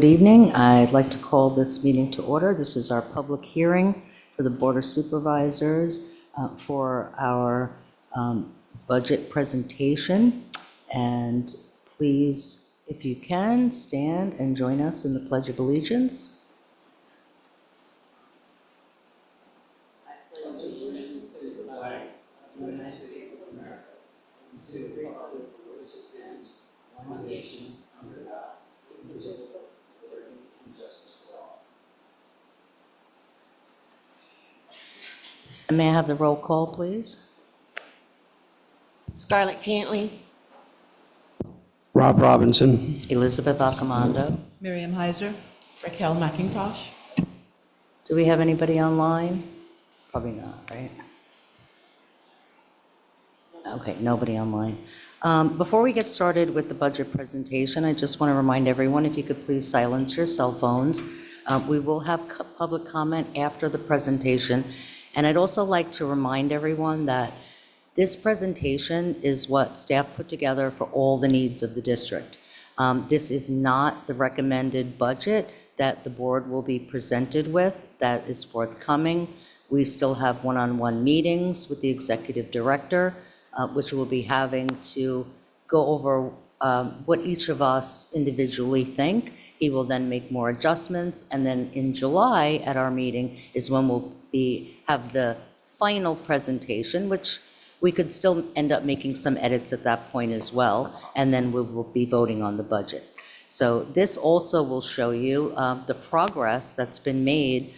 Good evening. I'd like to call this meeting to order. This is our public hearing for the Board of Supervisors for our budget presentation. And please, if you can, stand and join us in the Pledge of Allegiance. And may I have the roll call, please? Scarlett Cantley. Rob Robinson. Elizabeth Accomando. Miriam Heiser. Raquel McIntosh. Do we have anybody online? Probably not, right? Okay, nobody online. Before we get started with the budget presentation, I just want to remind everyone, if you could please silence your cell phones. We will have public comment after the presentation. And I'd also like to remind everyone that this presentation is what staff put together for all the needs of the district. This is not the recommended budget that the board will be presented with. That is forthcoming. We still have one-on-one meetings with the executive director, which we'll be having to go over what each of us individually think. He will then make more adjustments, and then in July at our meeting is when we'll have the final presentation, which we could still end up making some edits at that point as well, and then we will be voting on the budget. So this also will show you the progress that's been made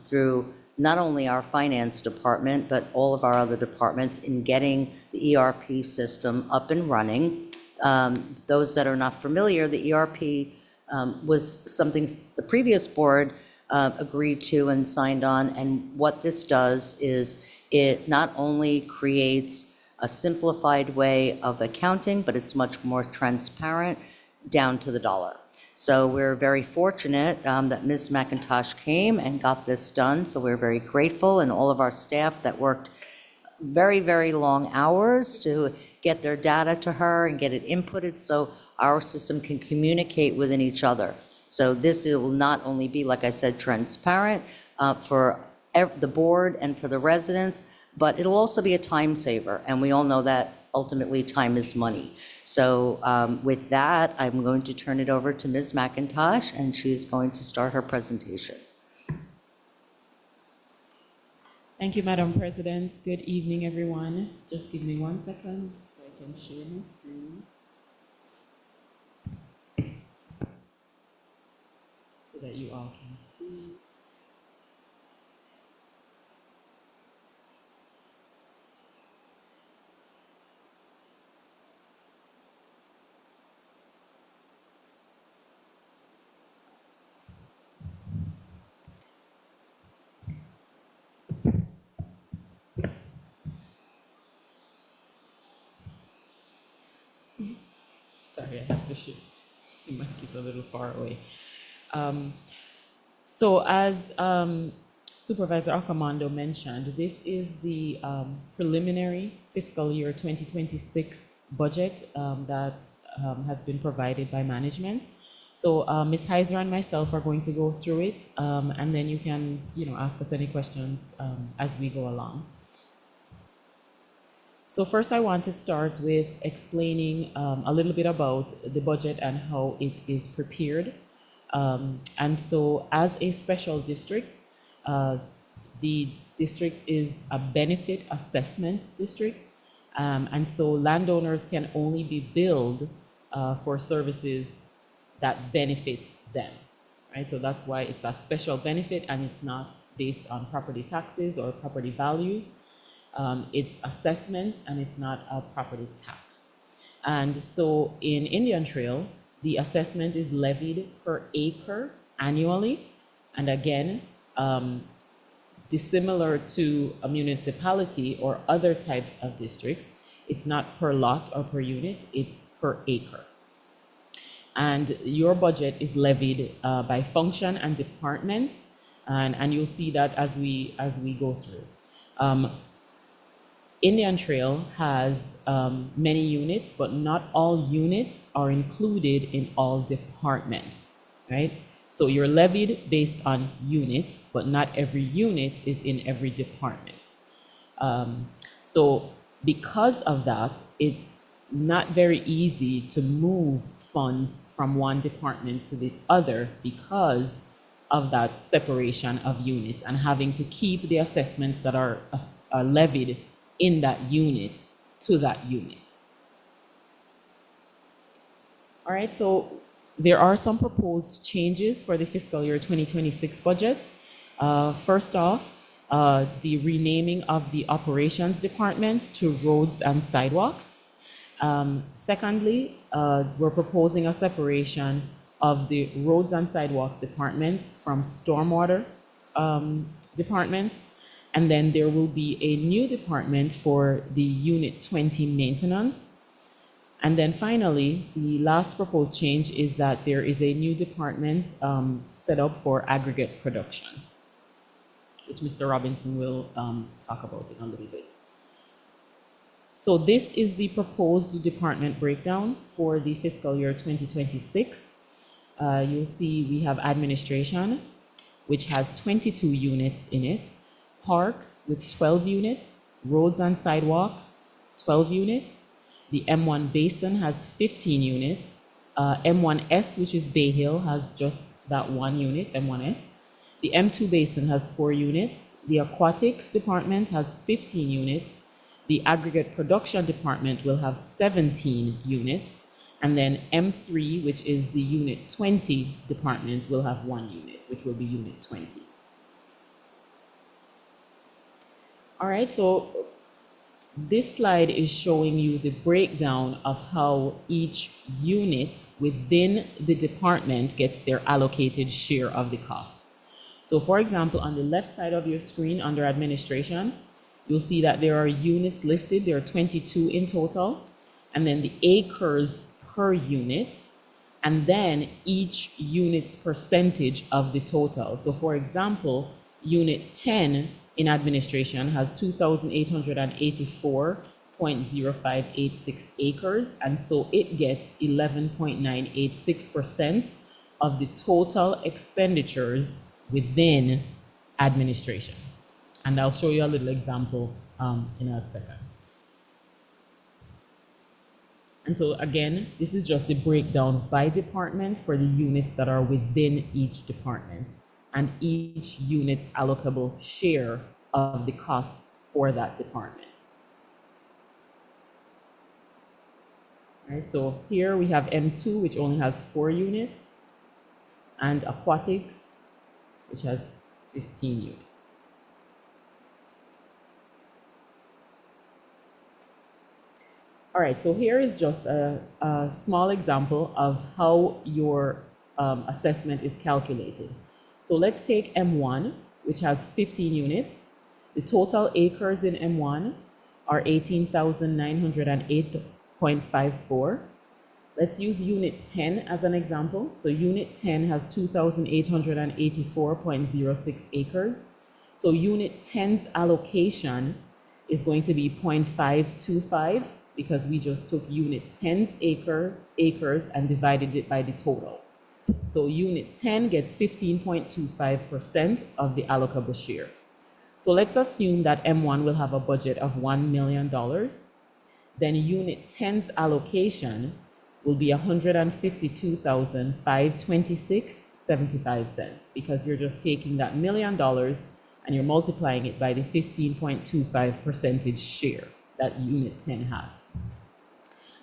through not only our finance department, but all of our other departments in getting the ERP system up and running. Those that are not familiar, the ERP was something the previous board agreed to and signed on, and what this does is it not only creates a simplified way of accounting, but it's much more transparent down to the dollar. So we're very fortunate that Ms. McIntosh came and got this done, so we're very grateful, and all of our staff that worked very, very long hours to get their data to her and get it inputted so our system can communicate within each other. So this will not only be, like I said, transparent for the board and for the residents, but it'll also be a time saver, and we all know that ultimately time is money. So with that, I'm going to turn it over to Ms. McIntosh, and she's going to start her presentation. Thank you, Madam President. Good evening, everyone. Just give me 1 second so I can share my screen. So that you all can see. Sorry, I have to shift. The mic is a little far away. So as Supervisor Accomando mentioned, this is the preliminary fiscal year 2026 budget that has been provided by management. So Ms. Heiser and myself are going to go through it, and then you can, ask us any questions as we go along. So first I want to start with explaining a little bit about the budget and how it is prepared. And so as a special district, the district is a benefit assessment district. And so landowners can only be billed for services that benefit them, right? So that's why it's a special benefit and it's not based on property taxes or property values. It's assessments and it's not a property tax. And so in Indian Trail, the assessment is levied per acre annually. And again, dissimilar to a municipality or other types of districts, it's not per lot or per unit, it's per acre. And your budget is levied by function and department, and you'll see that as we go through. Indian Trail has many units, but not all units are included in all departments. right? So you're levied based on unit, but not every unit is in every department. So because of that, it's not very easy to move funds from one department to the other because of that separation of units and having to keep the assessments that are levied in that unit to that unit. All right, so there are some proposed changes for the fiscal year 2026 budget. First off, the renaming of the operations department to roads and sidewalks. Secondly, we're proposing a separation of the roads and sidewalks department from stormwater department. And then there will be a new department for the Unit 20 maintenance. And then finally, the last proposed change is that there is a new department set up for aggregate production, which Mr. Robinson will talk about in a little bit. So this is the proposed department breakdown for the fiscal year 2026. You'll see we have administration, which has 22 units in it, parks with 12 units, roads and sidewalks, 12 units. The M1 Basin has 15 units. M1S, which is Bay Hill, has just that one unit, M1S. The M2 Basin has 4 units. The Aquatics Department has 15 units. The Aggregate Production Department will have 17 units. And then M3, which is the Unit 20 Department, will have 1 unit, which will be Unit 20. All right, so this slide is showing you the breakdown of how each unit within the department gets their allocated share of the costs. So for example, on the left side of your screen under administration, you'll see that there are units listed. There are 22 in total, and then the acres per unit, and then each unit's percentage of the total. So for example, unit 10 in administration has 2,884.0586 acres, and so it gets 11.986% of the total expenditures within administration. And I'll show you a little example in a second. And so again, this is just the breakdown by department for the units that are within each department and each unit's allocable share of the costs for that department. All right, so here we have M2, which only has 4 units, and Aquatics, which has 15 units. All right, so here is just a small example of how your assessment is calculated. So let's take M1, which has 15 units. The total acres in M1 are 18,908.54. Let's use unit 10 as an example. So unit 10 has 2,884.06 acres. So unit 10's allocation is going to be 0.525 because we just took unit 10's acres and divided it by the total. So unit 10 gets 15.25% of the allocable share. So let's assume that M1 will have a budget of $1 million. Then unit 10's allocation will be $152,526.75 because you're just taking that $1 million and you're multiplying it by the 15.25% share that unit 10 has.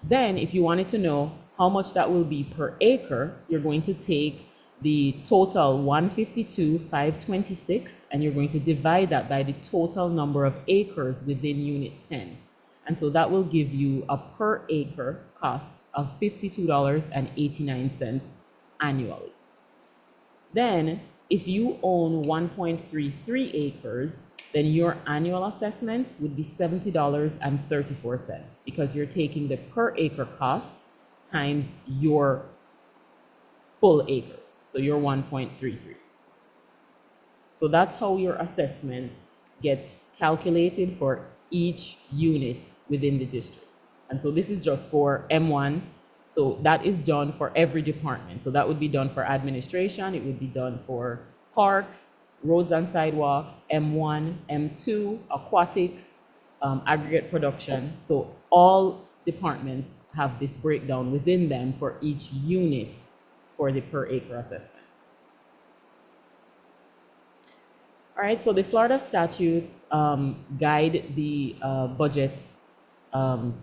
Then if you wanted to know how much that will be per acre, you're going to take the total 152,526 and you're going to divide that by the total number of acres within unit 10. And so that will give you a per acre cost of $52.89 annually. Then if you own 1.33 acres, then your annual assessment would be $70.34 because you're taking the per acre cost times your full acres, so your 1.33. So that's how your assessment gets calculated for each unit within the district. And so this is just for M1. So that is done for every department. So that would be done for administration, it would be done for parks, roads and sidewalks, M1, M2, aquatics, aggregate production. So all departments have this breakdown within them for each unit for the per acre assessment. All right, so the Florida statutes guide the budget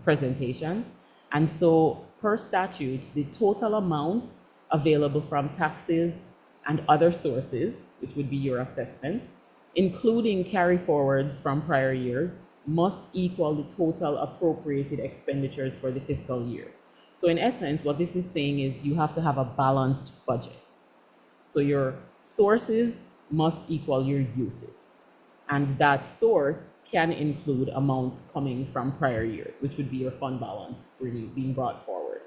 presentation. And so per statute, the total amount available from taxes and other sources, which would be your assessments, including carry forwards from prior years, must equal the total appropriated expenditures for the fiscal year. So in essence, what this is saying is you have to have a balanced budget. So your sources must equal your uses. And that source can include amounts coming from prior years, which would be your fund balance being brought forward.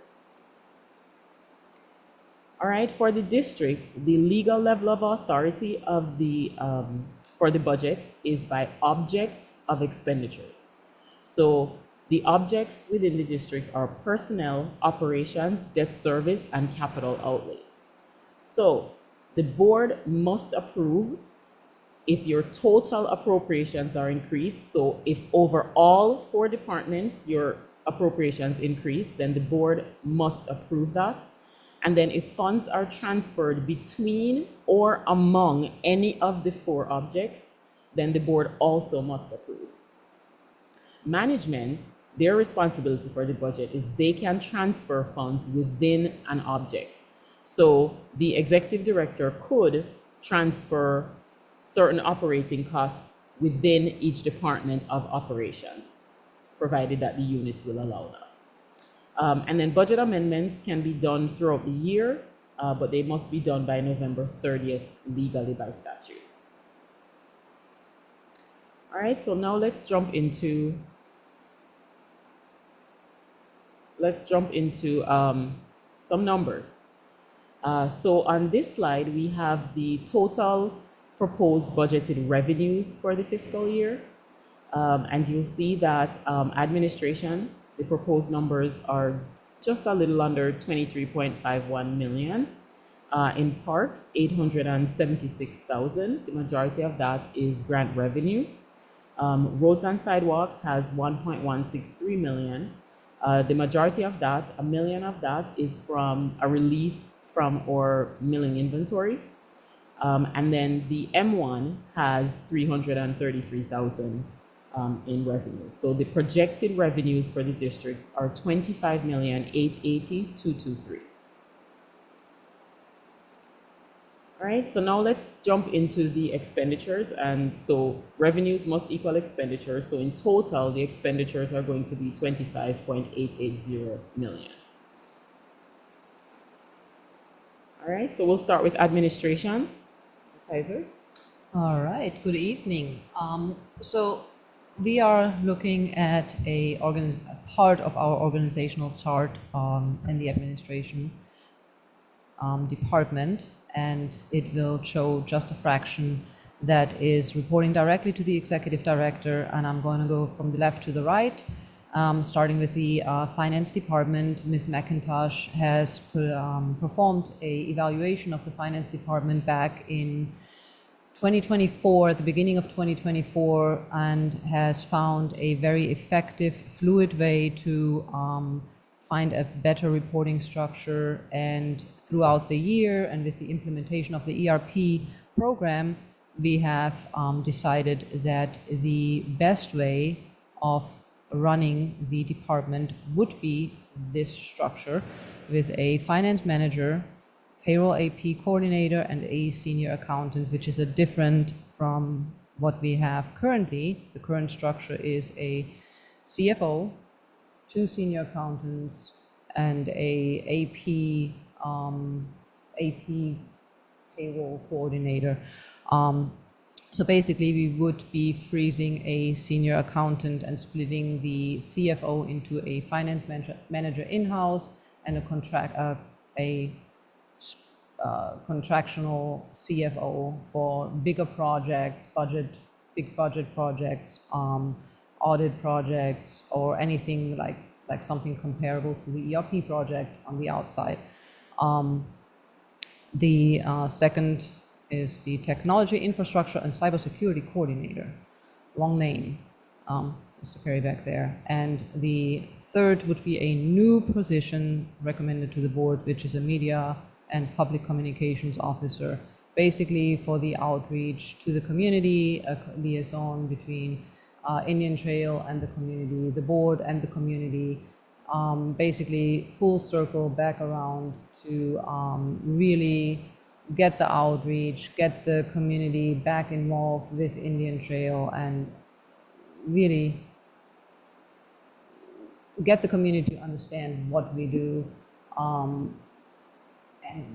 All right, for the district, the legal level of authority of the for the budget is by object of expenditures. So the objects within the district are personnel, operations, debt service, and capital outlay. So the board must approve if your total appropriations are increased. So if over all 4 departments your appropriations increase, then the board must approve that. And then if funds are transferred between or among any of the 4 objects, then the board also must approve. Management, their responsibility for the budget is they can transfer funds within an object. So the executive director could transfer certain operating costs within each department of operations, provided that the units will allow that. And then budget amendments can be done throughout the year, but they must be done by November 30th legally by statute. All right, so now let's jump into some numbers. So on this slide, we have the total proposed budgeted revenues for the fiscal year. And you'll see that administration, the proposed numbers are just a little under 23.51 million. In parks, 876,000. The majority of that is grant revenue. Roads and sidewalks has 1.163 million. The majority of that, $1 million of that, is from a release from our milling inventory. And then the M1 has 333,000 in revenue. So the projected revenues for the district are 25,880,223. All right, so now let's jump into the expenditures. And so revenues must equal expenditures. So in total, the expenditures are going to be 25.880 million. All right, so we'll start with administration. Ms. Heiser. All right, good evening. So we are looking at a part of our organizational chart in the administration department, and it will show just a fraction that is reporting directly to the executive director, and I'm going to go from the left to the right. Starting with the finance department, Ms. McIntosh has performed an evaluation of the finance department back in 2024, at the beginning of 2024, and has found a very effective, fluid way to find a better reporting structure. And throughout the year, and with the implementation of the ERP program, we have decided that the best way of running the department would be this structure with a finance manager, payroll AP coordinator, and a senior accountant, which is a different from what we have currently. The current structure is a CFO, 2 senior accountants, and a AP payroll coordinator. So basically, we would be freezing a senior accountant and splitting the CFO into a finance manager in-house and a contractual CFO for bigger projects, big budget projects, audit projects, or anything like like something comparable to the ERP project on the outside. The second is the Technology, Infrastructure, and Cybersecurity Coordinator. Long name, Mr. Perry back there. And the third would be a new position recommended to the board, which is a Media and Public Communications Officer, basically for the outreach to the community, a liaison between Indian Trail and the community, the board and the community, basically full circle back around to really get the outreach, get the community back involved with Indian Trail, and really get the community to understand what we do, and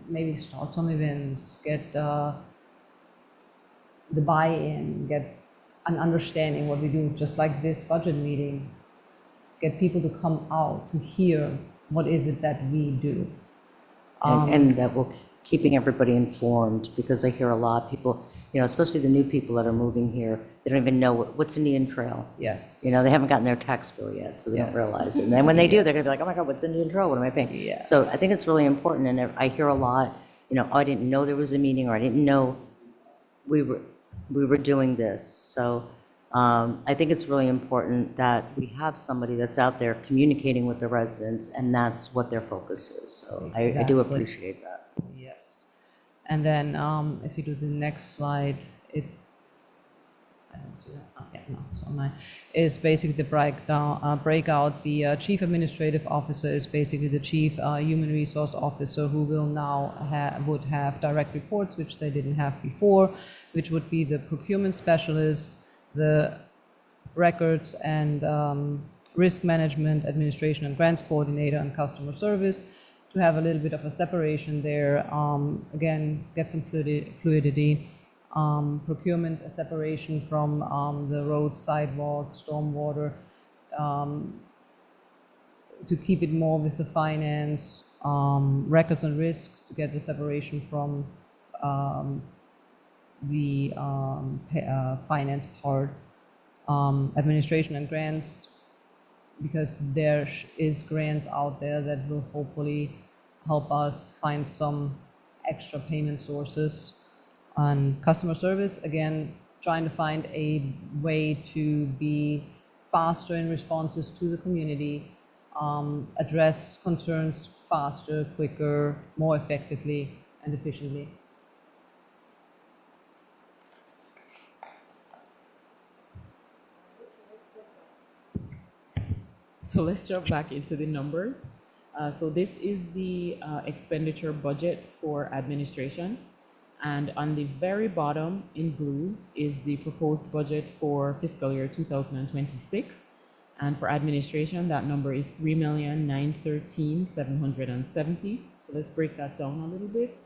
maybe start some events, get the buy-in, get an understanding what we do, just like this budget meeting, get people to come out to hear what is it that we do. And that will keeping everybody informed, because I hear a lot of people, especially the new people that are moving here, they don't even know what's Indian Trail. Yes. They haven't gotten their tax bill yet, so they don't Yes. realize it. And then when they do, they're gonna be like, oh my God, what's Indian Trail? What am I paying? Yes. So I think it's really important, and I hear a lot, oh, I didn't know there was a meeting, or I didn't know we were doing this. So I think it's really important that we have somebody that's out there communicating with the residents, and that's what their focus is. So I do Exactly. appreciate that. Yes. And then if you do the next slide, I don't see that. Oh, yeah, no, it's online. Is basically the breakout. The chief administrative officer is basically the chief human resource officer, who will now would have direct reports, which they didn't have before, which would be the procurement specialist, the records and risk management, administration and grants coordinator, and customer service, to have a little bit of a separation there. Again, get some fluidity. Procurement, a separation from the road, sidewalk, stormwater, to keep it more with the finance, records and risk, to get the separation from the finance part, administration and grants, because there is grants out there that will hopefully help us find some extra payment sources. On customer service, again, trying to find a way to be faster in responses to the community, address concerns faster, quicker, more effectively and efficiently. So let's jump back into the numbers. So this is the expenditure budget for administration. And on the very bottom in blue is the proposed budget for fiscal year 2026. And for administration, that number is $3,913,770. So let's break that down a little bit.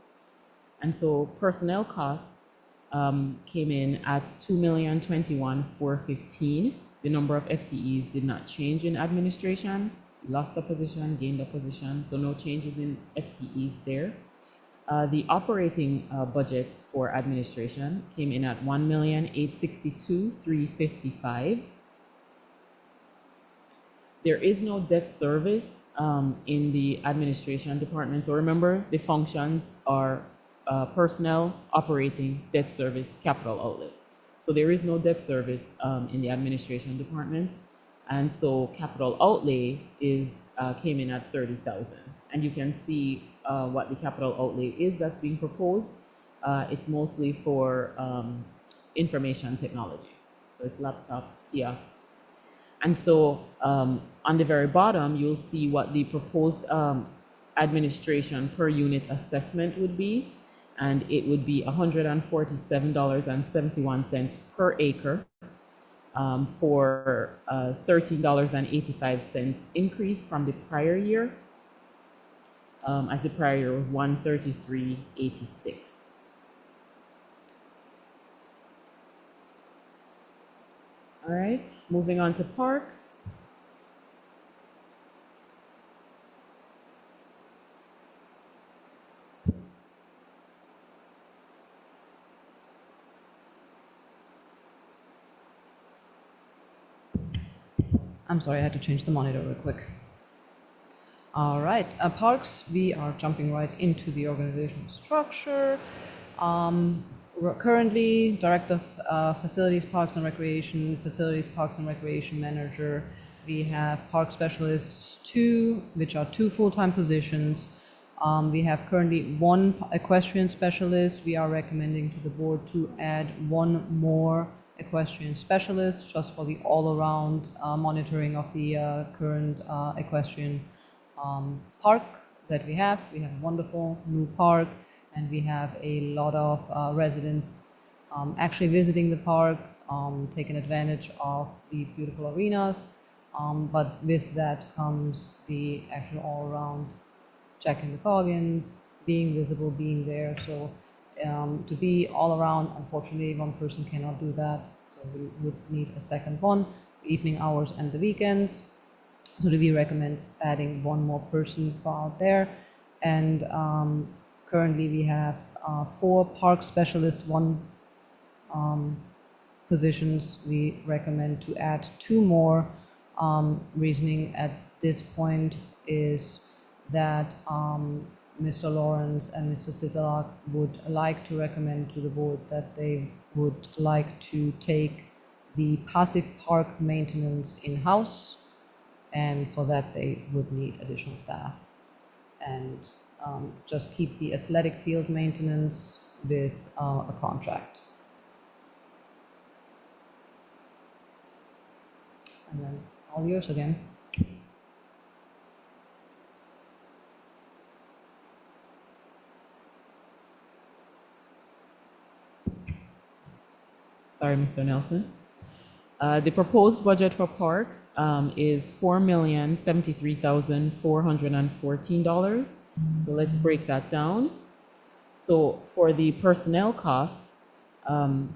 And so personnel costs came in at $2,021,415. The number of FTEs did not change in administration. Lost a position, gained a position, so no changes in FTEs there. The operating budget for administration came in at $1,862,355. There is no debt service in the administration department. So remember, the functions are personnel, operating, debt service, capital outlay. So there is no debt service in the administration department. And so capital outlay came in at $30,000. And you can see what the capital outlay is that's being proposed. It's mostly for information technology. So it's laptops, kiosks. And so on the very bottom, you'll see what the proposed administration per unit assessment would be. And it would be $147.71 per acre for $13.85 increase from the prior year, as the prior year was $133.86. All right, moving on to parks. I'm sorry, I had to change the monitor real quick. All right, parks, we are jumping right into the organizational structure. We're currently Director of Facilities, Parks and Recreation, Facilities, Parks and Recreation Manager. We have Park Specialists 2, which are 2 full-time positions. We have currently 1 equestrian specialist. We are recommending to the board to add 1 more equestrian specialist just for the all-around monitoring of the current equestrian park that we have. We have a wonderful new park, and we have a lot of residents actually visiting the park, taking advantage of the beautiful arenas. But with that comes the actual all-around checking the cogins, being visible, being there. So to be all around, unfortunately, 1 person cannot do that. So we would need a second one, evening hours and the weekends. So do we recommend adding 1 more person for out there. And currently we have 4 park specialists, 1 positions. We recommend to add 2 more. Reasoning at this point is that Mr. Lawrence and Mr. Sisalak would like to recommend to the board that they would like to take the passive park maintenance in-house, and for that they would need additional staff. And just keep the athletic field maintenance with a contract. And then all yours again. Sorry, Mr. Nelson. The proposed budget for parks is $4,073,414. So let's break that down. So for the personnel costs,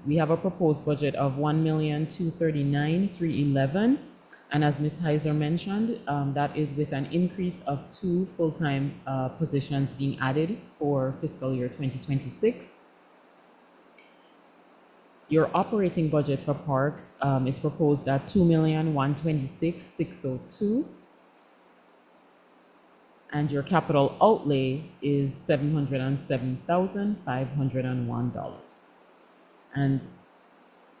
we have a proposed budget of $1,239,311. And as Ms. Heiser mentioned, that is with an increase of 2 full-time positions being added for fiscal year 2026. Your operating budget for parks is proposed at $2,126,602. And your capital outlay is $707,501. And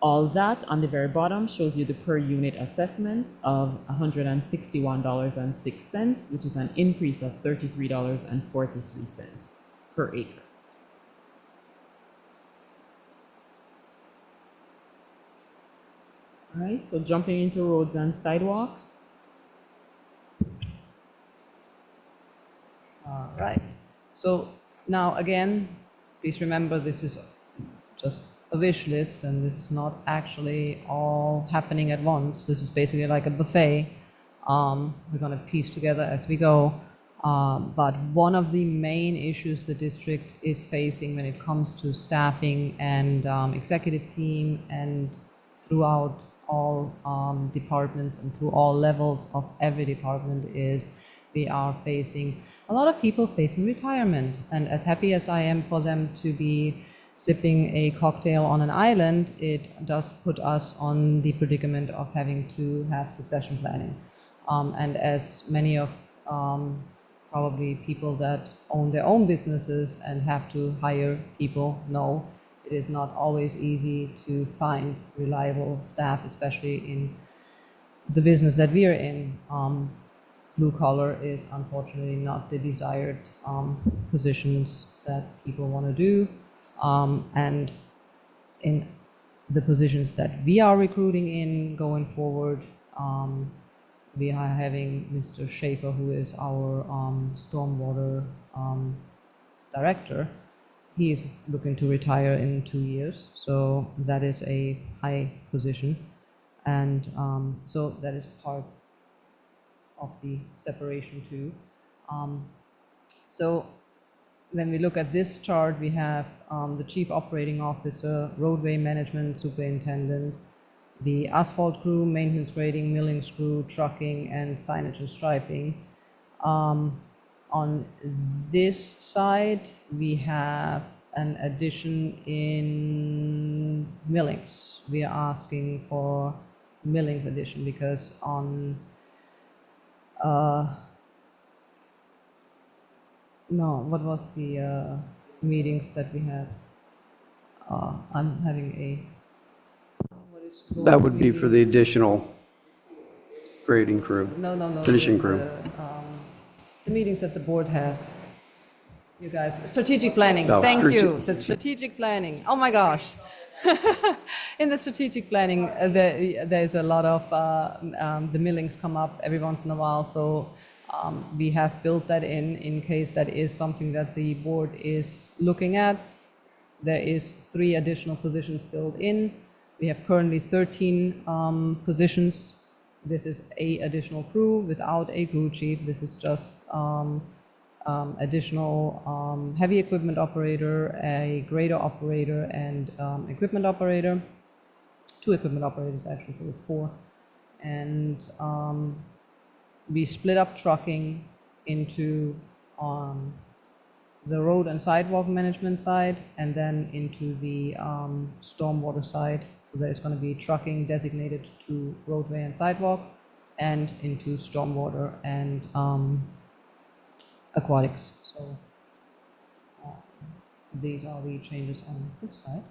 all that on the very bottom shows you the per unit assessment of $161.06, which is an increase of $33.43 per acre. All right, so jumping into roads and sidewalks. All right. So now again, please remember this is just a wish list, and this is not actually all happening at once. This is basically like a buffet. We're going to piece together as we go. But one of the main issues the district is facing when it comes to staffing and executive team and throughout all departments and through all levels of every department is we are facing a lot of people facing retirement. And as happy as I am for them to be sipping a cocktail on an island, it does put us on the predicament of having to have succession planning. And as many of probably people that own their own businesses and have to hire people know, it is not always easy to find reliable staff, especially in the business that we are in. Blue collar is unfortunately not the desired positions that people want to do. And in the positions that we are recruiting in going forward, we are having Mr. Schaefer, who is our stormwater director. He is looking to retire in 2 years, so that is a high position. And so that is part of the separation too. So when we look at this chart, we have the chief operating officer, roadway management superintendent, the asphalt crew, maintenance grading, milling crew, trucking, and signage and striping. On this side, we have an addition in millings. We are asking for millings addition because on No, what was the meetings that we had? I'm having a, what is That would be for the meetings? additional grading crew, No, finishing crew. the meetings that the board has. You guys, strategic planning, Oh, thank you, the strategic planning, oh my gosh. In the strategic planning, there's a lot of, the millings come up every once in a while, so we have built that in case that is something that the board is looking at. There is 3 additional positions built in. We have currently 13 positions. This is a additional crew without a crew chief. This is just additional heavy equipment operator, a grader operator, and equipment operator. 2 equipment operators actually, so it's 4. And we split up trucking into the road and sidewalk management side, and then into the stormwater side. So there's going to be trucking designated to roadway and sidewalk, and into stormwater and aquatics. So these are the changes on this side.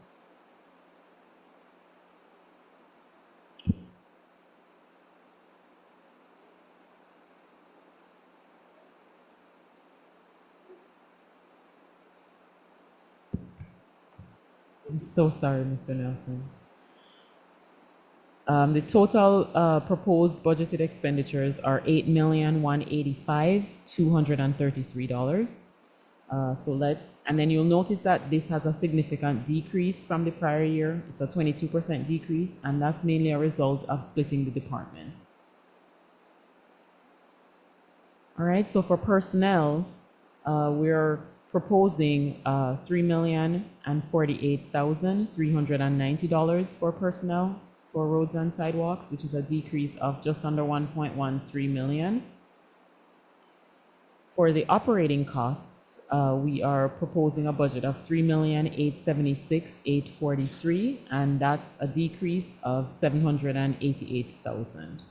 I'm so sorry, Mr. Nelson. The total proposed budgeted expenditures are $8,185,233. And then you'll notice that this has a significant decrease from the prior year. It's a 22% decrease, and that's mainly a result of splitting the departments. All right, so for personnel, we're proposing $3,048,390 for personnel for roads and sidewalks, which is a decrease of just under 1.13 million. For the operating costs, we are proposing a budget of $3,876,843, and that's a decrease of 788,000.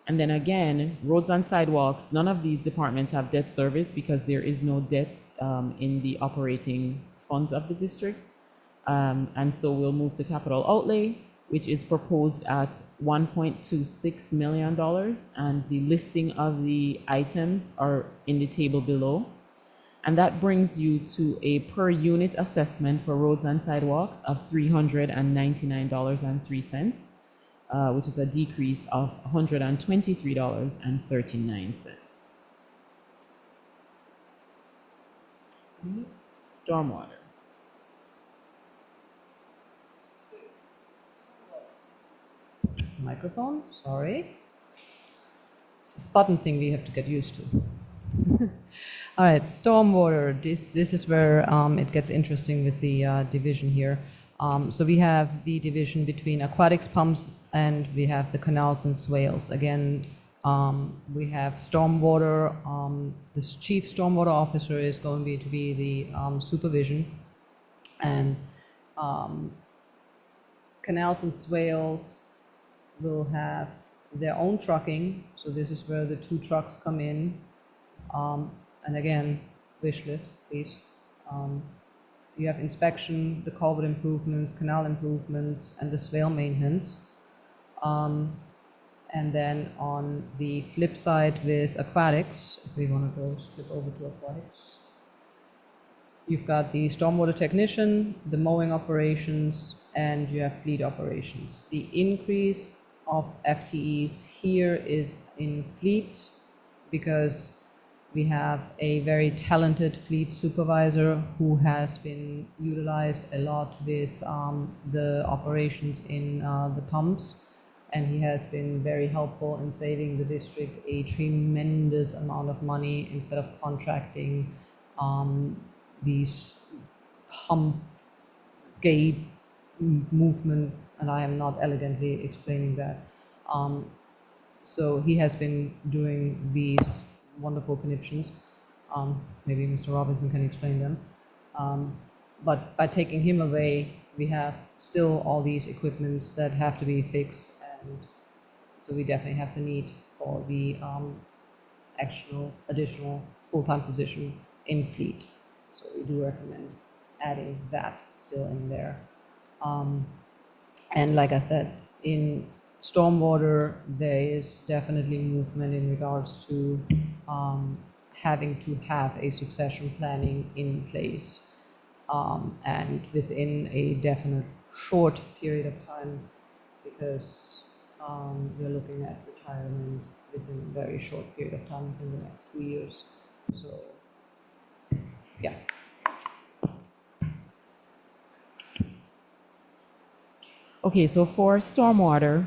And then again, roads and sidewalks, none of these departments have debt service because there is no debt in the operating funds of the district. And so we'll move to capital outlay, which is proposed at $1.26 million. And the listing of the items are in the table below. And that brings you to a per unit assessment for roads and sidewalks of $399.03. Which is a decrease of $123.39. Stormwater. Microphone, sorry. It's this button thing we have to get used to. All right, stormwater. This is where it gets interesting with the division here. So we have the division between aquatics pumps and we have the canals and swales. Again, we have stormwater. This chief stormwater officer is going to be the supervision, and canals and swales will have their own trucking. So this is where the 2 trucks come in. And again, wish list, please. You have inspection, the culvert improvements, canal improvements, and the swale maintenance. And then on the flip side with aquatics, if we want to go flip over to aquatics, you've got the stormwater technician, the mowing operations, and you have fleet operations. The increase of FTEs here is in fleet because we have a very talented fleet supervisor who has been utilized a lot with the operations in the pumps, and he has been very helpful in saving the district a tremendous amount of money instead of contracting these pump gate movement, and I am not elegantly explaining that. So he has been doing these wonderful conniptions. Maybe Mr. Robinson can explain them. But by taking him away, we have still all these equipments that have to be fixed, and so we definitely have the need for the actual additional full-time position in fleet. So we do recommend adding that still in there. And like I said, in stormwater, there is definitely movement in regards to having to have a succession planning in place, and within a definite short period of time, because we're looking at retirement within a very short period of time, within the next 2 years. So, yeah. Okay, so for stormwater,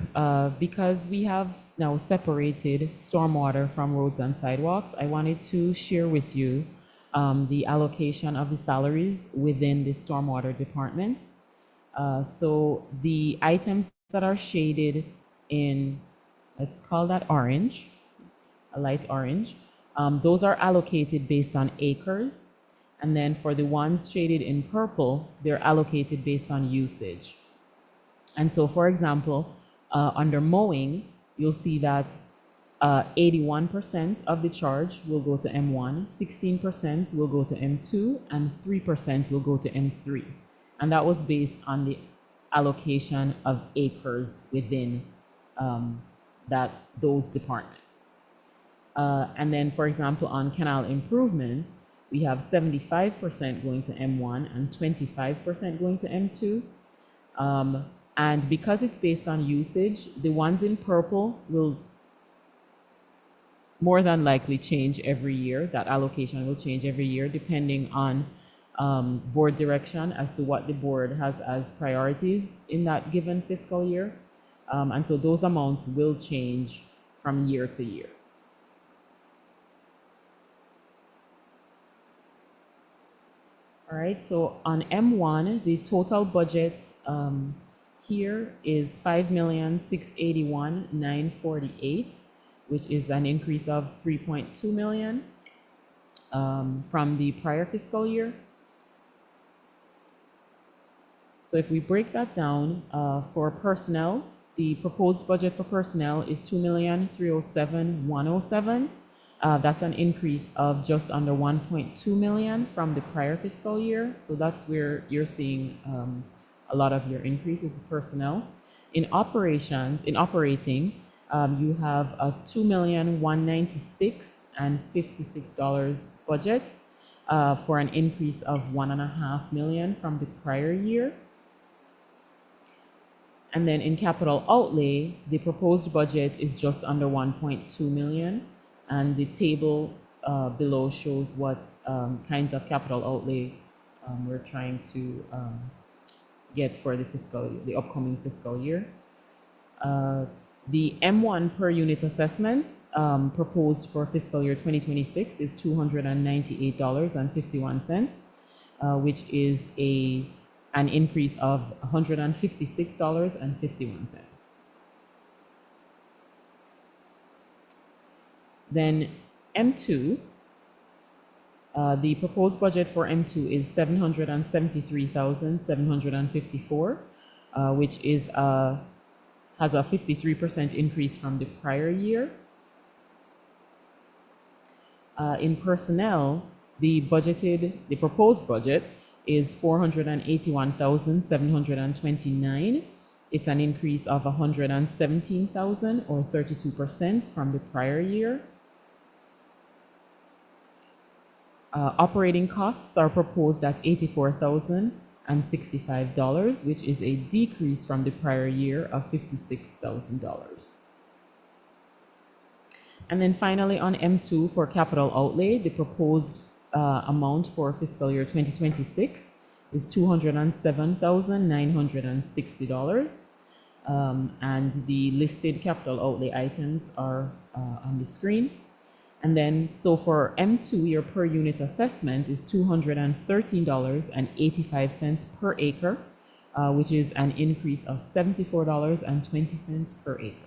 because we have now separated stormwater from roads and sidewalks, I wanted to share with you the allocation of the salaries within the stormwater department. So the items that are shaded in, let's call that orange, a light orange, those are allocated based on acres. And then for the ones shaded in purple, they're allocated based on usage. And so, for example, under mowing, you'll see that 81% of the charge will go to M1, 16% will go to M2, and 3% will go to M3. And that was based on the allocation of acres within those departments. And then, for example, on canal improvement, we have 75% going to M1 and 25% going to M2. And because it's based on usage, the ones in purple will more than likely change every year. That allocation will change every year depending on board direction as to what the board has as priorities in that given fiscal year. And so those amounts will change from year to year. All right, so on M1, the total budget here is $5,681,948, which is an increase of $3.2 million from the prior fiscal year. So if we break that down for personnel, the proposed budget for personnel is $2,307,107. That's an increase of just under $1.2 million from the prior fiscal year. So that's where you're seeing a lot of your increase is the personnel. In operating, you have a $2,196,056 budget for an increase of $1.5 million from the prior year. And then in capital outlay, the proposed budget is just under $1.2 million. And the table below shows what kinds of capital outlay we're trying to get for the upcoming fiscal year. The M1 per unit assessment proposed for fiscal year 2026 is $298.51, which is an increase of $156.51. Then M2, the proposed budget for M2 is $773,754, which is has a 53% increase from the prior year. In personnel, the proposed budget is $481,729. It's an increase of $117,000 or 32% from the prior year. Operating costs are proposed at $84,065, which is a decrease from the prior year of $56,000. And then finally on M2 for capital outlay, the proposed amount for fiscal year 2026 is $207,960. And the listed capital outlay items are on the screen. And then, so for M2, your per unit assessment is $213.85 per acre, which is an increase of $74.20 per acre.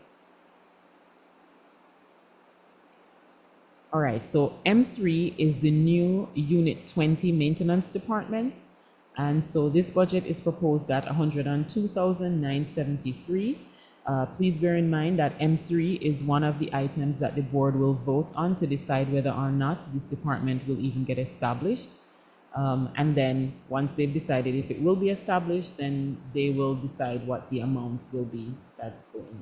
All right, so M3 is the new Unit 20 Maintenance Department. And so this budget is proposed at $102,973, Please bear in mind that M3 is one of the items that the board will vote on to decide whether or not this department will even get established. And then once they've decided if it will be established, then they will decide what the amounts will be that go in.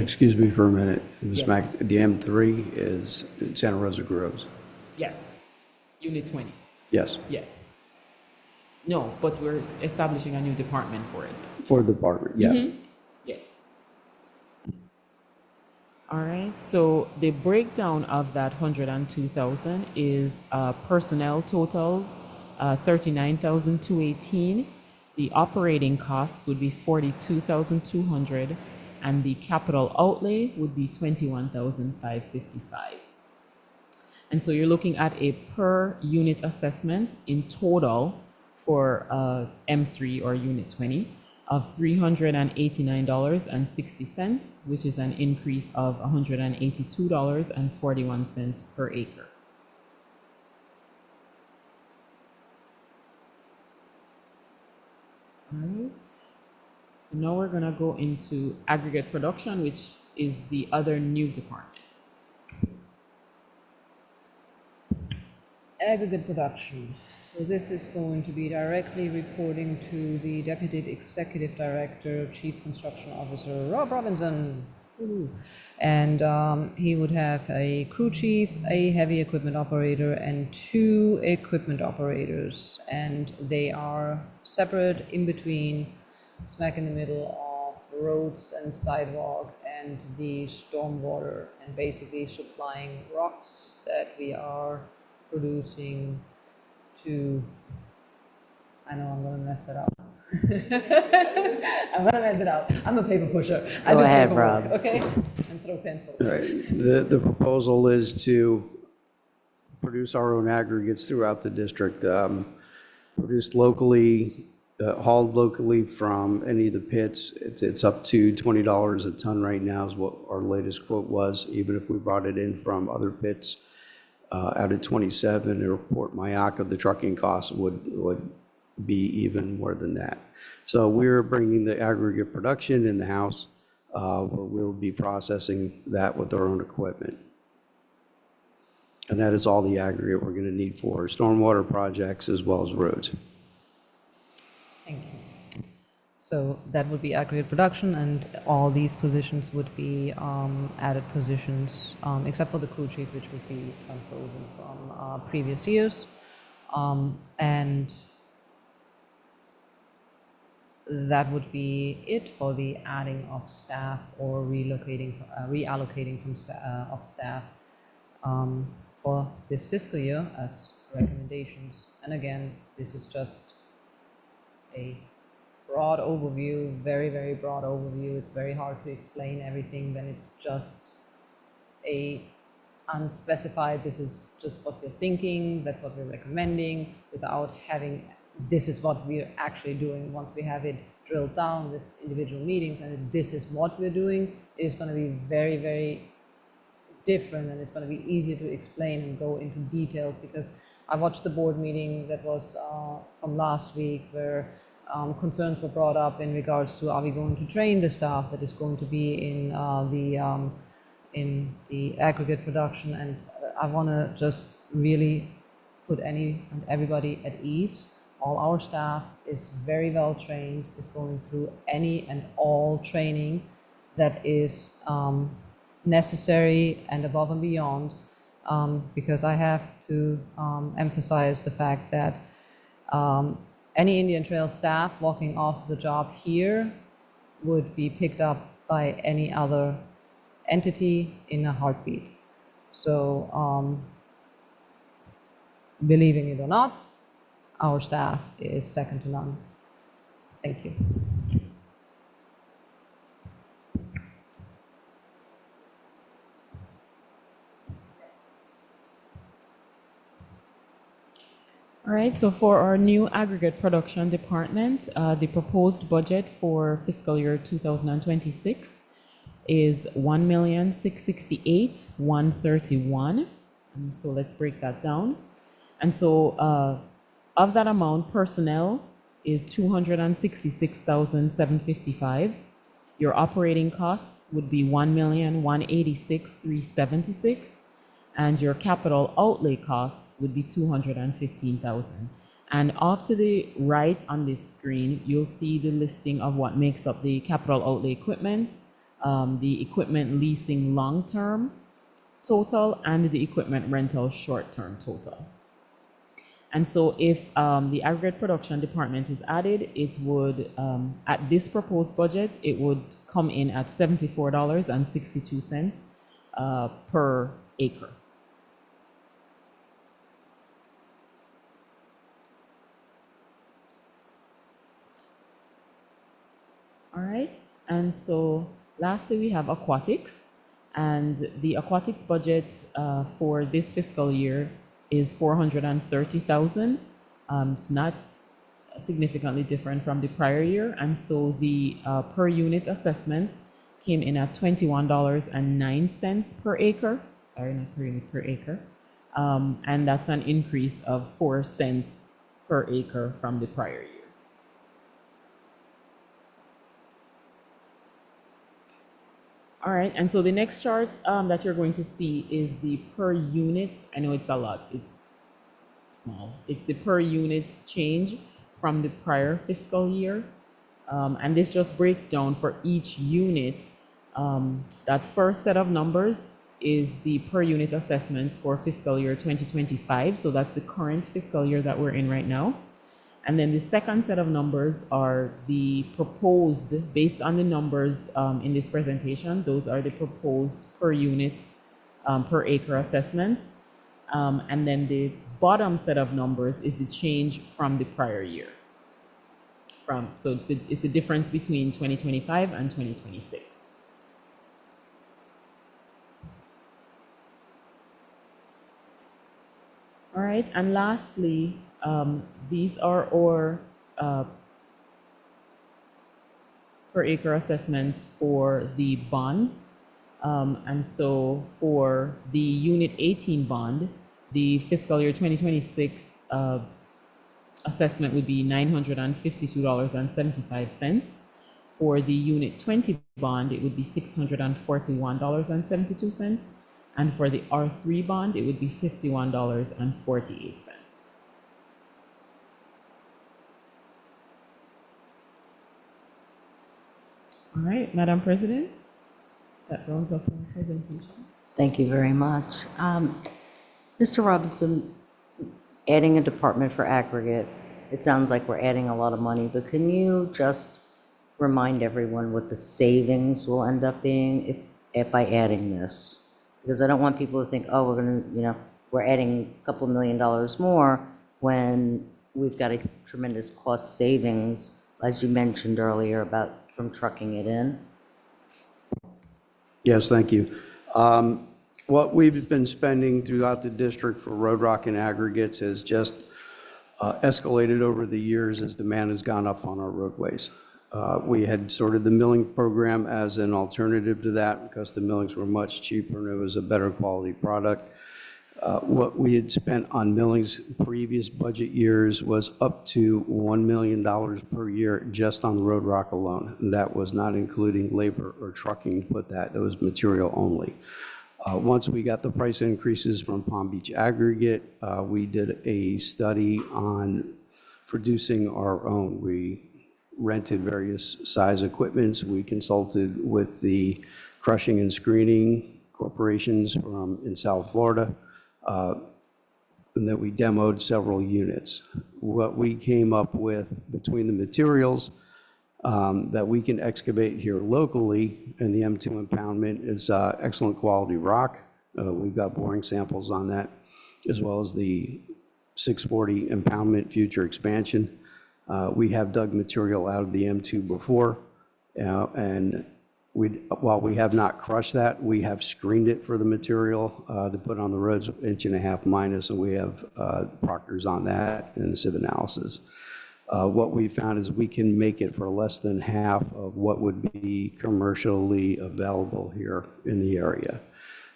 Excuse me for a minute, Ms. Yes. Mack, the M3 is Santa Rosa Groves. Yes, Unit 20, Yes, yes. No, but we're establishing a new department for it. for the department, yeah. Yes. All right, so the breakdown of that 102,000 is personnel total, 39,218. The operating costs would be 42,200, and the capital outlay would be 21,555. And so you're looking at a per unit assessment in total for M3 or Unit 20 of $389.60, which is an increase of $182.41 per acre. All right. So now we're going to go into aggregate production, which is the other new department. Aggregate production. So this is going to be directly reporting to the Deputy Executive Director, Chief Construction Officer, Rob Robinson. Woohoo. And he would have a crew chief, a heavy equipment operator, and 2 equipment operators. And they are separate in between, smack in the middle of roads and sidewalk and the stormwater, and basically supplying rocks that we are producing to, I know I'm gonna mess it up. I'm gonna mess it up. I'm a paper pusher. I Go do ahead, paperwork, Rob. okay? And throw pencils. Right. The proposal is to produce our own aggregates throughout the district, produced locally, hauled locally from any of the pits. It's up to $20 a ton right now is what our latest quote was, even if we brought it in from other pits. Out at 27 or Port Mayaca, the trucking costs would be even more than that. So we're bringing the aggregate production in the house, where we'll be processing that with our own equipment. And that is all the aggregate we're going to need for stormwater projects as well as roads. Thank you. So that would be aggregate production, and all these positions would be added positions, except for the crew chief, which would be frozen from previous years. And that would be it for the adding of staff or reallocating from of staff for this fiscal year as recommendations. And again, this is just a broad overview, very, very broad overview. It's very hard to explain everything when it's just a unspecified, this is just what we're thinking, that's what we're recommending, without having, this is what we're actually doing. Once we have it drilled down with individual meetings and this is what we're doing, it is going to be very, very different, and it's going to be easier to explain and go into details, because I watched the board meeting that was from last week, where concerns were brought up in regards to, are we going to train the staff that is going to be in the aggregate production? And I want to just really put any and everybody at ease. All our staff is very well trained, is going through any and all training that is necessary and above and beyond, because I have to emphasize the fact that any Indian Trail staff walking off the job here would be picked up by any other entity in a heartbeat. So, believing it or not, our staff is second to none. Thank you. All right, so for our new aggregate production department, the proposed budget for fiscal year 2026 is $1,668,131. And so let's break that down. And so of that amount, personnel is $266,755. Your operating costs would be 1,186,376, and your capital outlay costs would be 215,000. And off to the right on this screen, you'll see the listing of what makes up the capital outlay equipment, the equipment leasing long-term total, and the equipment rental short-term total. And so if the aggregate production department is added, it would, at this proposed budget, it would come in at $74.62 per acre. All right, and so lastly, we have aquatics, and the aquatics budget for this fiscal year is 430,000. It's not significantly different from the prior year, and so the per unit assessment came in at $21.09 per acre. Sorry, not per unit, per acre, and that's an increase of 4 cents per acre from the prior year. All right, and so the next chart that you're going to see is the per unit. I know it's a lot, it's small. It's the per unit change from the prior fiscal year. And this just breaks down for each unit. That first set of numbers is the per unit assessments for fiscal year 2025. So that's the current fiscal year that we're in right now. And then the second set of numbers are the proposed, based on the numbers in this presentation, those are the proposed per unit per acre assessments. And then the bottom set of numbers is the change from the prior year. So it's a difference between 2025 and 2026. All right, and lastly, these are our per acre assessments for the bonds. And so for the Unit 18 bond, the fiscal year 2026 assessment would be $952.75. For the Unit 20 bond, it would be $641.72. And for the R3 bond, it would be $51.48. All right, Madam President, that rounds up our presentation. Thank you very much. Mr. Robinson, adding a department for aggregate, it sounds like we're adding a lot of money, but can you just remind everyone what the savings will end up being if by adding this? Because I don't want people to think, oh, we're going to, we're adding a couple $1 million more when we've got a tremendous cost savings, as you mentioned earlier, about from trucking it in. Yes, thank you. What we've been spending throughout the district for road rock and aggregates has just escalated over the years as demand has gone up on our roadways. We had sort of the milling program as an alternative to that because the millings were much cheaper and it was a better quality product. What we had spent on millings previous budget years was up to $1 million per year just on road rock alone. And that was not including labor or trucking to put that. It was material only. Once we got the price increases from Palm Beach Aggregate, we did a study on producing our own. We rented various size equipments. We consulted with the crushing and screening corporations in South Florida. And then we demoed several units. What we came up with between the materials that we can excavate here locally and the M2 impoundment is excellent quality rock. We've got boring samples on that, as well as the 640 impoundment future expansion. We have dug material out of the M2 before, and while we have not crushed that, we have screened it for the material to put on the roads 1.5 inches minus, and we have proctors on that in the sieve analysis. What we found is we can make it for less than half of what would be commercially available here in the area.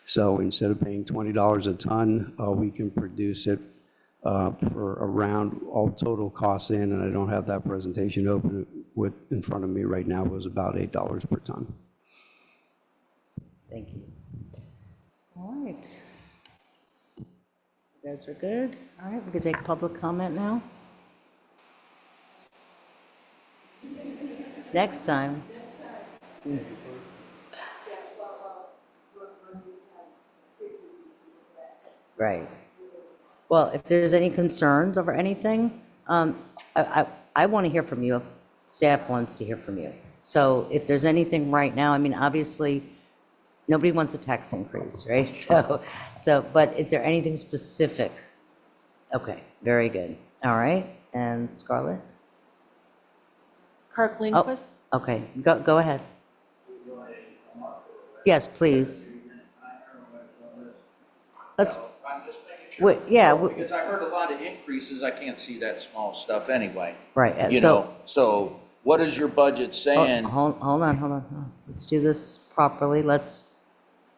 So instead of paying $20 a ton, we can produce it for around all total costs in, and I don't have that presentation open, what in front of me right now was about $8 per ton. Thank you. All right. You guys are good? All right, we can take public comment now. Next time. Right. Well, if there's any concerns over anything, I want to hear from you. Staff wants to hear from you. So if there's anything right now, I mean, obviously, nobody wants a tax increase, right? But is there anything specific? Okay, very good. All right, and Scarlett? Kirk Oh, Lindquist? okay, go ahead. Yes, please. Let's, I'm just making sure. wait, yeah, Because I heard a lot of increases, I can't see that small stuff anyway. right, You know, so what is your budget saying? hold on. Let's do this properly. Let's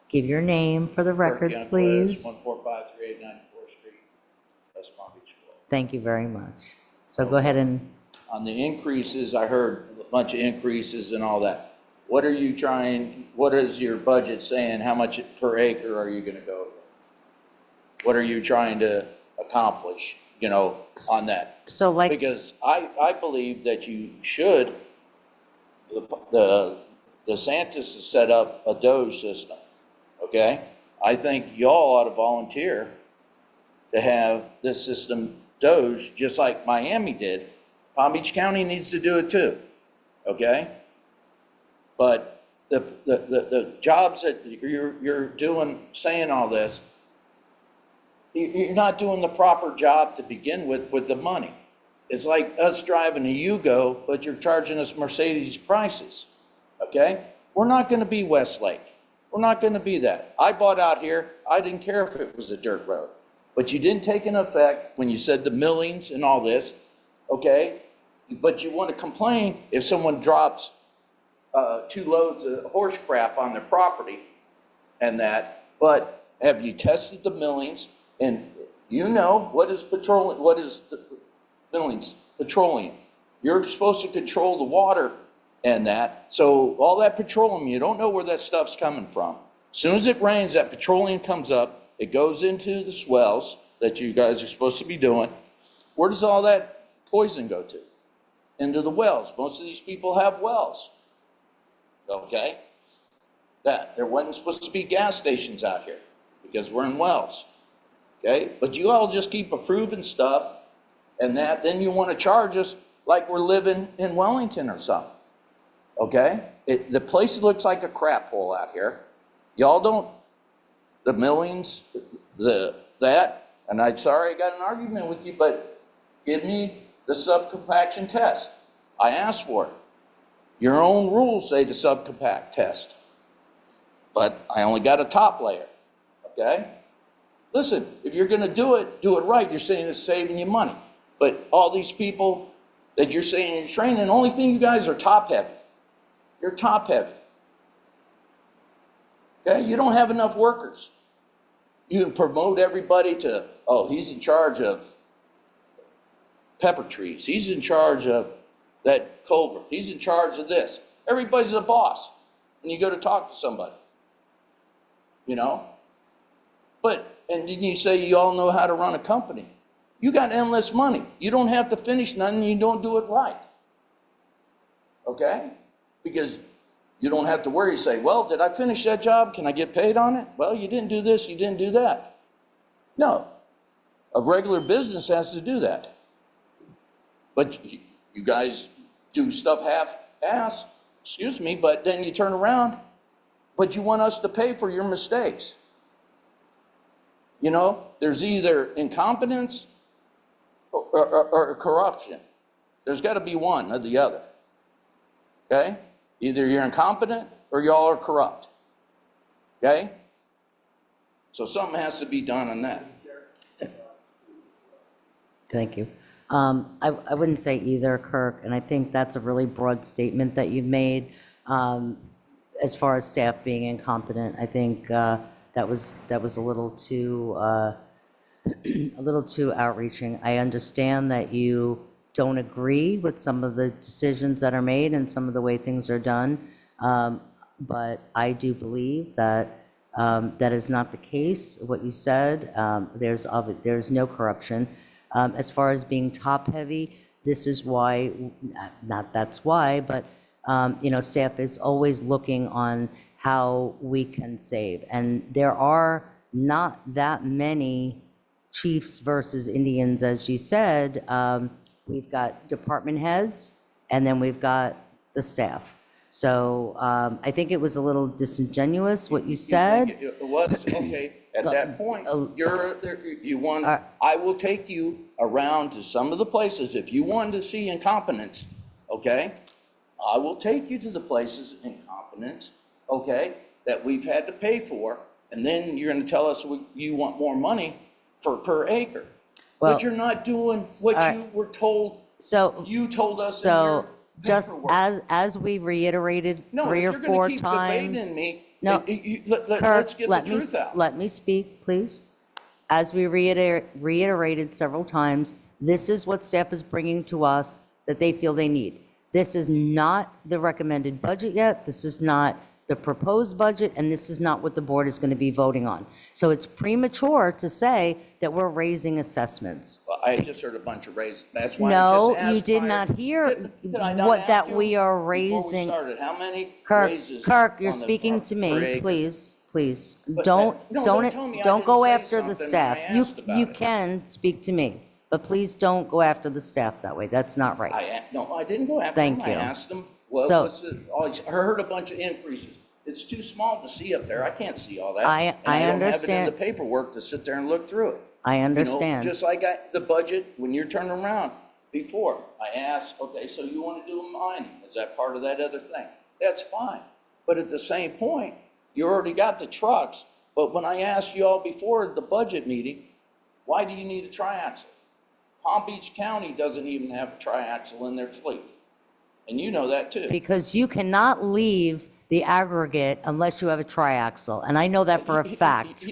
give your name for the record, please. 1453894 Street, West Palm Beach, Florida. Thank you very much. So go ahead and, On the increases, I heard a bunch of increases and all that. What is your budget saying? How much per acre are you gonna go? What are you trying to accomplish, on that? so like, Because I believe that you should, the DeSantis has set up a Doge system, okay? I think y'all ought to volunteer to have this system Doge, just like Miami did. Palm Beach County needs to do it too, okay? But the jobs that you're doing, saying all this, you're not doing the proper job to begin with the money. It's like us driving a Yugo, but you're charging us Mercedes prices, okay? We're not gonna be Westlake. We're not gonna be that. I bought out here, I didn't care if it was a dirt road. But you didn't take an effect when you said the millings and all this, okay? But you wanna complain if someone drops 2 loads of horse crap on their property and that, but have you tested the millings? And what is petroleum, what is the millings? Petroleum. You're supposed to control the water and that. So all that petroleum, you don't know where that stuff's coming from. As soon as it rains, that petroleum comes up, it goes into the swells that you guys are supposed to be doing. Where does all that poison go to? Into the wells. Most of these people have wells, okay? That there wasn't supposed to be gas stations out here because we're in wells. Okay, but you all just keep approving stuff and that, then you want to charge us like we're living in Wellington or something. Okay, the place looks like a crap hole out here. Y'all don't, the millings, that, and I'm sorry I got an argument with you, but give me the subcompaction test. I asked for it. Your own rules say the subcompact test, but I only got a top layer, okay? Listen, if you're gonna do it right. You're saying it's saving you money. But all these people that you're saying you're training, the only thing you guys are top heavy. You're top heavy. Okay, you don't have enough workers. You can promote everybody to, oh, he's in charge of pepper trees. He's in charge of that culvert. He's in charge of this. Everybody's a boss when you go to talk to somebody, And then you say you all know how to run a company. You got endless money. You don't have to finish nothing, you don't do it right. Okay? Because you don't have to worry, say, well, did I finish that job? Can I get paid on it? Well, you didn't do this, you didn't do that. No. A regular business has to do that. But you guys do stuff half-ass, but then you turn around, but you want us to pay for your mistakes. There's either incompetence or corruption. There's got to be one or the other. Okay? Either you're incompetent or y'all are corrupt. Okay? So something has to be done on that. thank you. I wouldn't say either, Kirk, and I think that's a really broad statement that you've made. As far as staff being incompetent, I think that was a little too outreaching. I understand that you don't agree with some of the decisions that are made and some of the way things are done. But I do believe that that is not the case, what you said. There's no corruption. As far as being top-heavy, this is why, not that's why, but, staff is always looking on how we can save. And there are not that many chiefs versus Indians, as you said. We've got department heads, and then we've got the staff. So I think it was a little disingenuous what you said. think it was, okay, at that point, I will take you around to some of the places, if you wanted to see incompetence, okay? I will take you to the places of incompetence, okay, that we've had to pay for, and then you're gonna tell us you want more money per acre. Well, But you're not doing what you were told, So. you told us in So your just paperwork. as we reiterated No, three or if you're four gonna keep times. debating me, No, let's Kirk, get the let me, truth out. let me speak, please. As we reiterated several times, this is what staff is bringing to us that they feel they need. This is not the recommended budget yet, this is not the proposed budget, and this is not what the board is going to be voting on. So it's premature to say that we're raising assessments. Well, I just heard a bunch of raises, that's why I No, just asked. you did my- not hear Did I not what ask that you we are before we raising. started, how many Kirk, raises? Kirk, you're on the- speaking to per me, acre? please, please. But Don't, no, don't, don't tell me I don't didn't go say after the something staff. when I asked about You it. can speak to me, but please don't go after the staff that way. That's not right. No, I didn't go after Thank them, I you. asked them, what So- was it, I heard a bunch of increases. It's too small to see up there, I can't see all that. I And I don't have it in understand. the paperwork to sit there and look through it. I You know, understand. just like the budget, when you're turning around, before, I asked, okay, so you want to do mining, is that part of that other thing? That's fine, but at the same point, you already got the trucks, but when I asked you all before the budget meeting, why do you need a triaxle? Palm Beach County doesn't even have a triaxle in their fleet, and you know that too. Because you cannot leave the aggregate unless you have a triaxle, and I know that for a fact.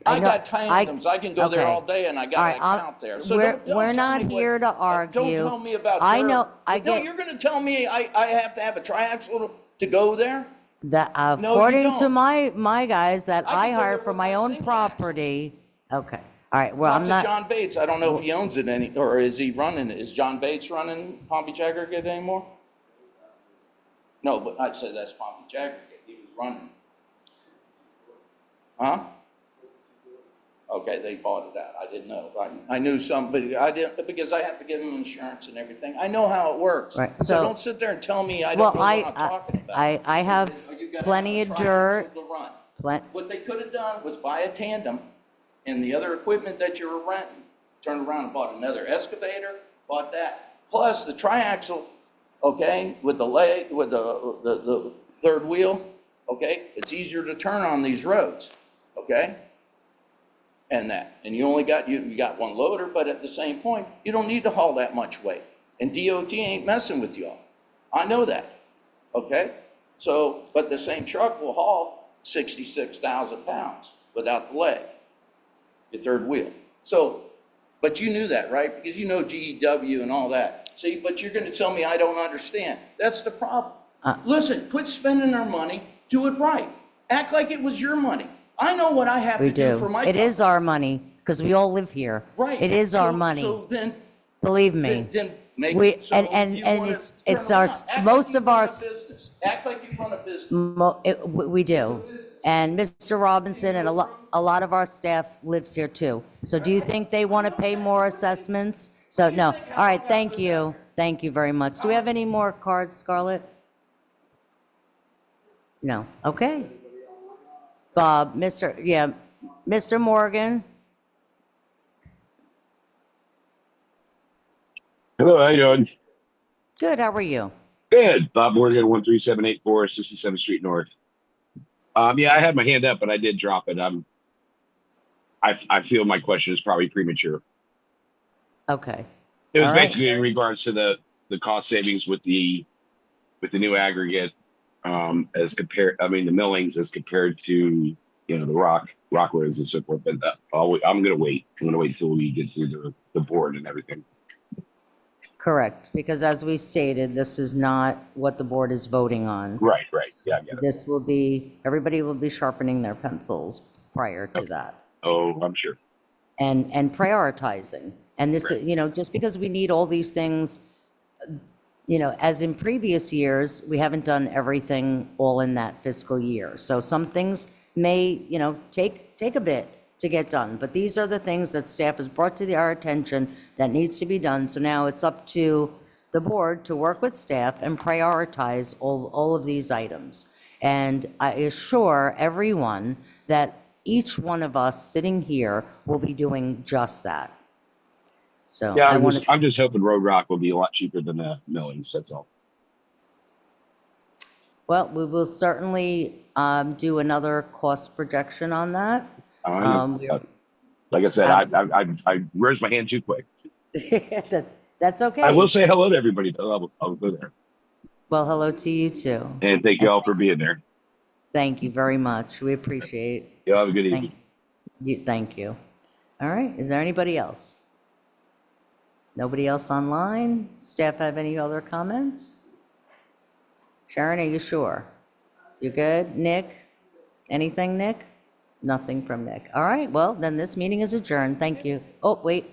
I know- got tandems, I can go there okay. all day and I All got right, an I'll- account there. So we're- don't we're tell not me what- here to argue. Don't tell me about I your- know- I No, get- you're gonna tell me I have to have a triaxle to go there? That, you according to don't. my guys that I I can go hire there for with my my own single axle. property. Okay, all right, well, I'm Talk not, to John Bates, I don't know if he owns it any, or is he running it? Is John Bates running Palm Beach Aggregate anymore? No, but I'd say that's Palm Beach Aggregate, he was running. Huh? Okay, they bought it out, I didn't know. I knew somebody, I didn't, because I have to give them insurance and everything. I know how it works. Right, So so- don't sit there and tell me I well, don't know what I'm talking about. I have You gotta plenty have of a triaxle dirt, to run. plen- What they could have done was buy a tandem and the other equipment that you were renting, turned around and bought another excavator, bought that. Plus the triaxle, okay, with the leg, with the third wheel, okay, it's easier to turn on these roads, okay? And that, and you only got, you got one loader, but at the same point, you don't need to haul that much weight. And DOT ain't messing with y'all. I know that, okay? So, but the same truck will haul 66,000 pounds without the leg, your third wheel. So, but you knew that, right? Because you know GEW and all that. See, but you're gonna tell me I don't understand. That's the problem. Listen, quit spending our money, do it right. Act like it was your money. I know what I have we to do do. for my It is our money, because we all live here. Right. It is our So- money, So then, believe me. then make We- it so and you and wanna it's turn our, around. Act like most you of run our, a business. Act like you run a business. we do. And Mr. Robinson and a lot of our staff lives here too. So do you think they want to pay more assessments? So, no. All right, thank you. Thank you very much. Do we have any more cards, Scarlett? No, okay. Bob, Mr. Morgan, Hello, how you doing? good, how are you? Good. Bob Morgan, 13784 67th Street North. Yeah, I had my hand up, but I did drop it. I feel my question is probably premature. Okay, It was All right. basically in regards to the cost savings with the new aggregate, as compared, I mean, the millings as compared to, the rock roads and so forth. But I'm gonna wait. I'm gonna wait till we get through the board and everything. Correct, because as we stated, this is not what the board is voting on. Right, right. Yeah, I get it. This will be, everybody will be sharpening their pencils prior to that. Oh, I'm sure. And prioritizing. And this, just because we need all these things, as in previous years, we haven't done everything all in that fiscal year. So some things may, take a bit to get done, but these are the things that staff has brought to our attention that needs to be done. So now it's up to the board to work with staff and prioritize all of these items. And I assure everyone that each one of us sitting here will be doing just that. So Yeah, I want to, I'm just hoping Road Rock will be a lot cheaper than the millings, that's all. well, we will certainly do another cost projection on that. I know. We- Like I said, I raised my hand too quick. That's okay. I will say hello to everybody, though. I'll go there. Well, hello to you too. And thank you all for being there. Thank you very much. We appreciate You all have a good Thank evening. you. Thank you. All right, is there anybody else? Nobody else online? Staff have any other comments? Sharon, are you sure? You good? Nick? Anything, Nick? Nothing from Nick. All right, well, then this meeting is adjourned. Thank you. Oh, wait.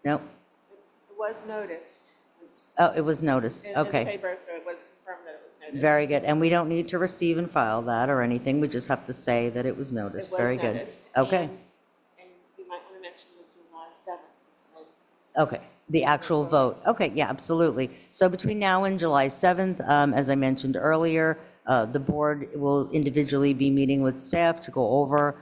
No. It was noticed. It's Oh, it was noticed. in the Okay. paper, so it was confirmed that it was noticed. Very good. And we don't need to receive and file that or anything. We just have to say that it was It noticed. was Very good. noticed, Okay, And you might want to mention the July 7th. It's when okay. The actual vote. Okay, yeah, absolutely. So between now and July 7th, as I mentioned earlier, the board will individually be meeting with staff to go over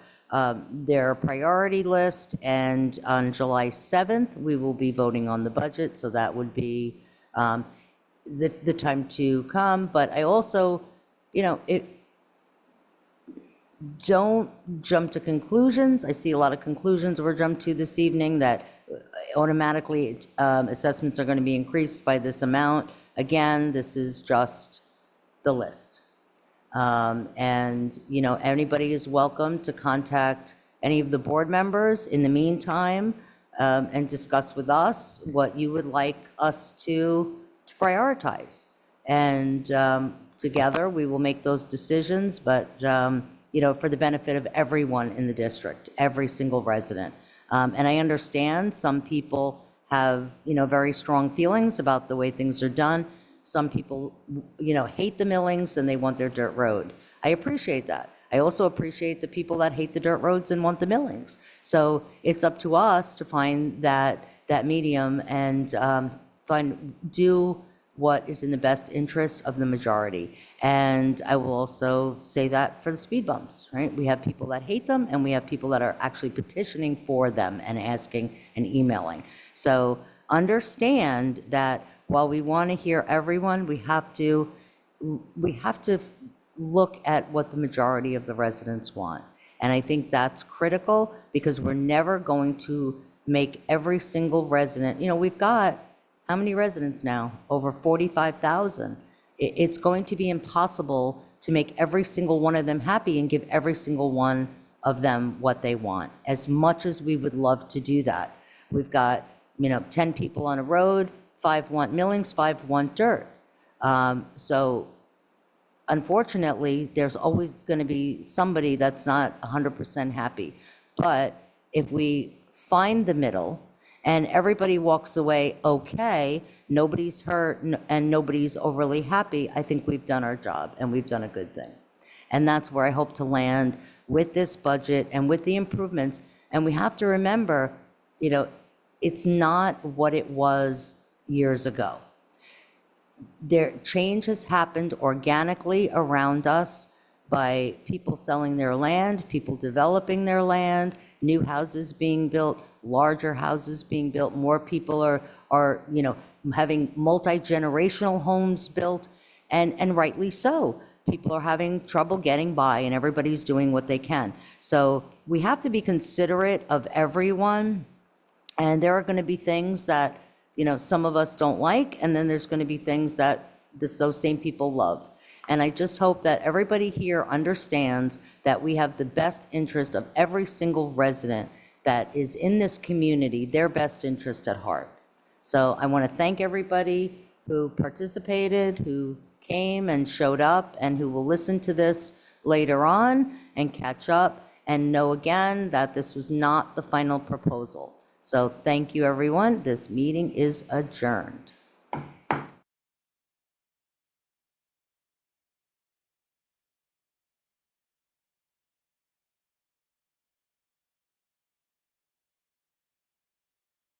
their priority list. And on July 7th, we will be voting on the budget. So that would be the time to come. But I also, don't jump to conclusions. I see a lot of conclusions were jumped to this evening that automatically assessments are going to be increased by this amount. Again, this is just the list. And, anybody is welcome to contact any of the board members in the meantime and discuss with us what you would like us to prioritize. And together, we will make those decisions, but, for the benefit of everyone in the district, every single resident. And I understand some people have, very strong feelings about the way things are done. Some people, hate the millings and they want their dirt road. I appreciate that. I also appreciate the people that hate the dirt roads and want the millings. So it's up to us to find that medium and do what is in the best interest of the majority. And I will also say that for the speed bumps, right? We have people that hate them, and we have people that are actually petitioning for them and asking and emailing. So understand that while we want to hear everyone, we have to look at what the majority of the residents want. And I think that's critical because we're never going to make every single resident, we've got how many residents now? Over 45,000. It's going to be impossible to make every single one of them happy and give every single one of them what they want, as much as we would love to do that. We've got, 10 people on a road, 5 want millings, 5 want dirt. So unfortunately, there's always going to be somebody that's not 100% happy. But if we find the middle, and everybody walks away okay, nobody's hurt, and nobody's overly happy, I think we've done our job, and we've done a good thing. And that's where I hope to land with this budget and with the improvements. And we have to remember, it's not what it was years ago. Change has happened organically around us by people selling their land, people developing their land, new houses being built, larger houses being built, more people are having multi-generational homes built, and rightly so. People are having trouble getting by, and everybody's doing what they can. So we have to be considerate of everyone, and there are going to be things that, some of us don't like, and then there's going to be things that those same people love. And I just hope that everybody here understands that we have the best interest of every single resident that is in this community, their best interest at heart. So I want to thank everybody who participated, who came and showed up, and who will listen to this later on and catch up and know again that this was not the final proposal. So thank you, everyone. This meeting is adjourned.